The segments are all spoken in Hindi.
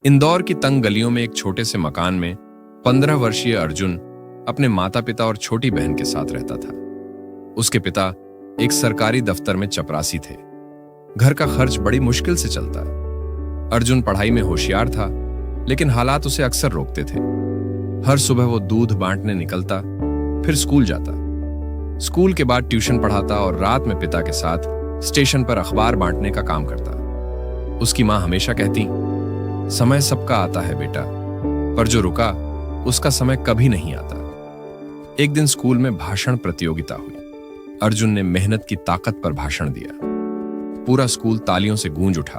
इंदौर की तंग गलियों में एक छोटे से मकान में 15 वर्षीय अर्जुन अपने माता पिता और छोटी बहन के साथ रहता था। उसके पिता एक सरकारी दफ्तर में चपरासी थे। घर का खर्च बड़ी मुश्किल से चलता। अर्जुन पढ़ाई में होशियार था, लेकिन हालात उसे अक्सर रोकते थे। हर सुबह वो दूध बांटने निकलता, फिर स्कूल जाता। स्कूल के बाद ट्यूशन पढ़ाता और रात में पिता के साथ स्टेशन पर अखबार बांटने का काम करता। उसकी मां हमेशा कहती, समय सबका आता है बेटा, पर जो रुका उसका समय कभी नहीं आता। एक दिन स्कूल में भाषण प्रतियोगिता हुई। अर्जुन ने मेहनत की ताकत पर भाषण दिया। पूरा स्कूल तालियों से गूंज उठा।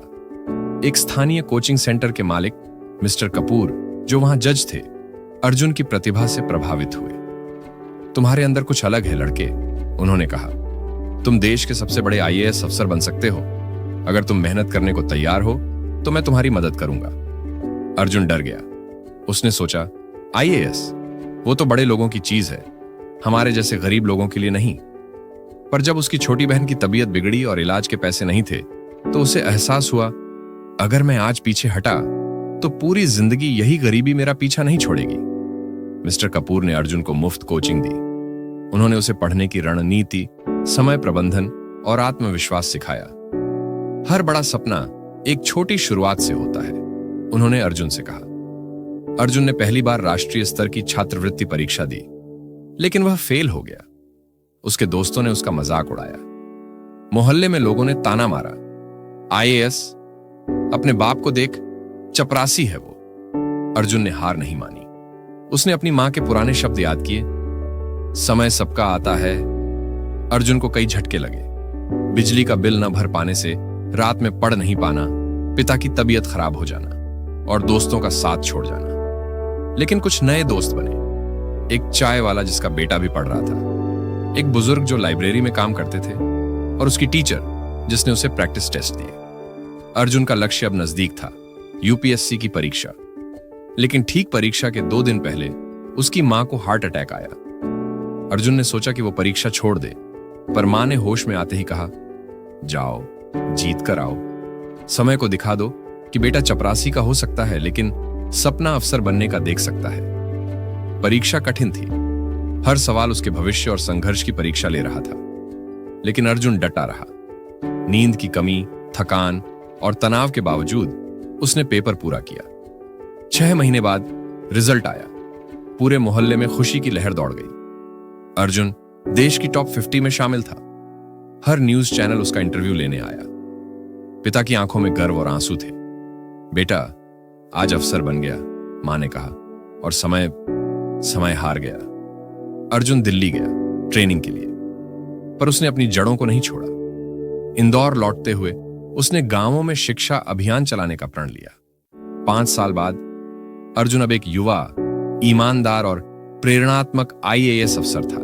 एक स्थानीय कोचिंग सेंटर के मालिक मिस्टर कपूर, जो वहां जज थे, अर्जुन की प्रतिभा से प्रभावित हुए। तुम्हारे अंदर कुछ अलग है लड़के, उन्होंने कहा। तुम देश के सबसे बड़े आईएएस अफसर बन सकते हो। अगर तुम मेहनत करने को तैयार हो तो मैं तुम्हारी मदद करूंगा। अर्जुन डर गया। उसने सोचा, आईएएस वो तो बड़े लोगों की चीज है, हमारे जैसे गरीब लोगों के लिए नहीं। पर जब उसकी छोटी बहन की तबीयत बिगड़ी और इलाज के पैसे नहीं थे, तो उसे एहसास हुआ, अगर मैं आज पीछे हटा तो पूरी जिंदगी यही गरीबी मेरा पीछा नहीं छोड़ेगी। मिस्टर कपूर ने अर्जुन को मुफ्त कोचिंग दी। उन्होंने उसे पढ़ने की रणनीति, समय प्रबंधन और आत्मविश्वास सिखाया। हर बड़ा सपना एक छोटी शुरुआत से होता है, उन्होंने अर्जुन से कहा। अर्जुन ने पहली बार राष्ट्रीय स्तर की छात्रवृत्ति परीक्षा दी, लेकिन वह फेल हो गया। उसके दोस्तों ने उसका मजाक उड़ाया। मोहल्ले में लोगों ने ताना मारा, आईएएस अपने बाप को देख, चपरासी है वो। अर्जुन ने हार नहीं मानी। उसने अपनी मां के पुराने शब्द याद किए, समय सबका आता है। अर्जुन को कई झटके लगे। बिजली का बिल न भर पाने से, रात में पढ़ नहीं पाना, पिता की तबीयत खराब हो जाना और दोस्तों का साथ छोड़ जाना। लेकिन कुछ नए दोस्त बने। एक चाय वाला जिसका बेटा भी पढ़ रहा था, एक बुजुर्ग जो लाइब्रेरी में काम करते थे, और उसकी टीचर जिसने उसे प्रैक्टिस टेस्ट दिए। अर्जुन का लक्ष्य अब नजदीक था, यूपीएससी की परीक्षा। लेकिन ठीक परीक्षा के 2 दिन पहले उसकी मां को हार्ट अटैक आया। अर्जुन ने सोचा कि वो परीक्षा छोड़ दे, पर मां ने होश में आते ही कहा, जाओ जीत कर आओ। समय को दिखा दो कि बेटा चपरासी का हो सकता है, लेकिन सपना अफसर बनने का देख सकता है। परीक्षा कठिन थी। हर सवाल उसके भविष्य और संघर्ष की परीक्षा ले रहा था। लेकिन अर्जुन डटा रहा। नींद की कमी, थकान और तनाव के बावजूद उसने पेपर पूरा किया। 6 महीने बाद रिजल्ट आया। पूरे मोहल्ले में खुशी की लहर दौड़ गई। अर्जुन देश की टॉप 50 में शामिल था। हर न्यूज चैनल उसका इंटरव्यू लेने आया। पिता की आंखों में गर्व और आंसू थे। बेटा आज अफसर बन गया, मां ने कहा, और समय हार गया। अर्जुन दिल्ली गया ट्रेनिंग के लिए, पर उसने अपनी जड़ों को नहीं छोड़ा। इंदौर लौटते हुए उसने गांवों में शिक्षा अभियान चलाने का प्रण लिया। 5 साल बाद अर्जुन अब एक युवा, ईमानदार और प्रेरणात्मक आईएएस अफसर था।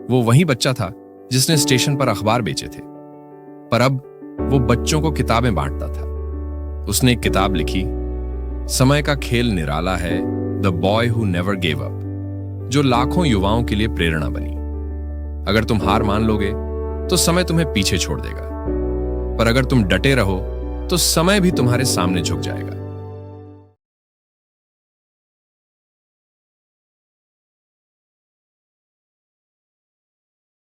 वो वही बच्चा था जिसने स्टेशन पर अखबार बेचे थे, पर अब वो बच्चों को किताबें बांटता था। उसने एक किताब लिखी, समय का खेल निराला है, the boy who never gave up, जो लाखों युवाओं के लिए प्रेरणा बनी। अगर तुम हार मान लोगे तो समय तुम्हें पीछे छोड़ देगा, पर अगर तुम डटे रहो तो समय भी तुम्हारे सामने झुक जाएगा।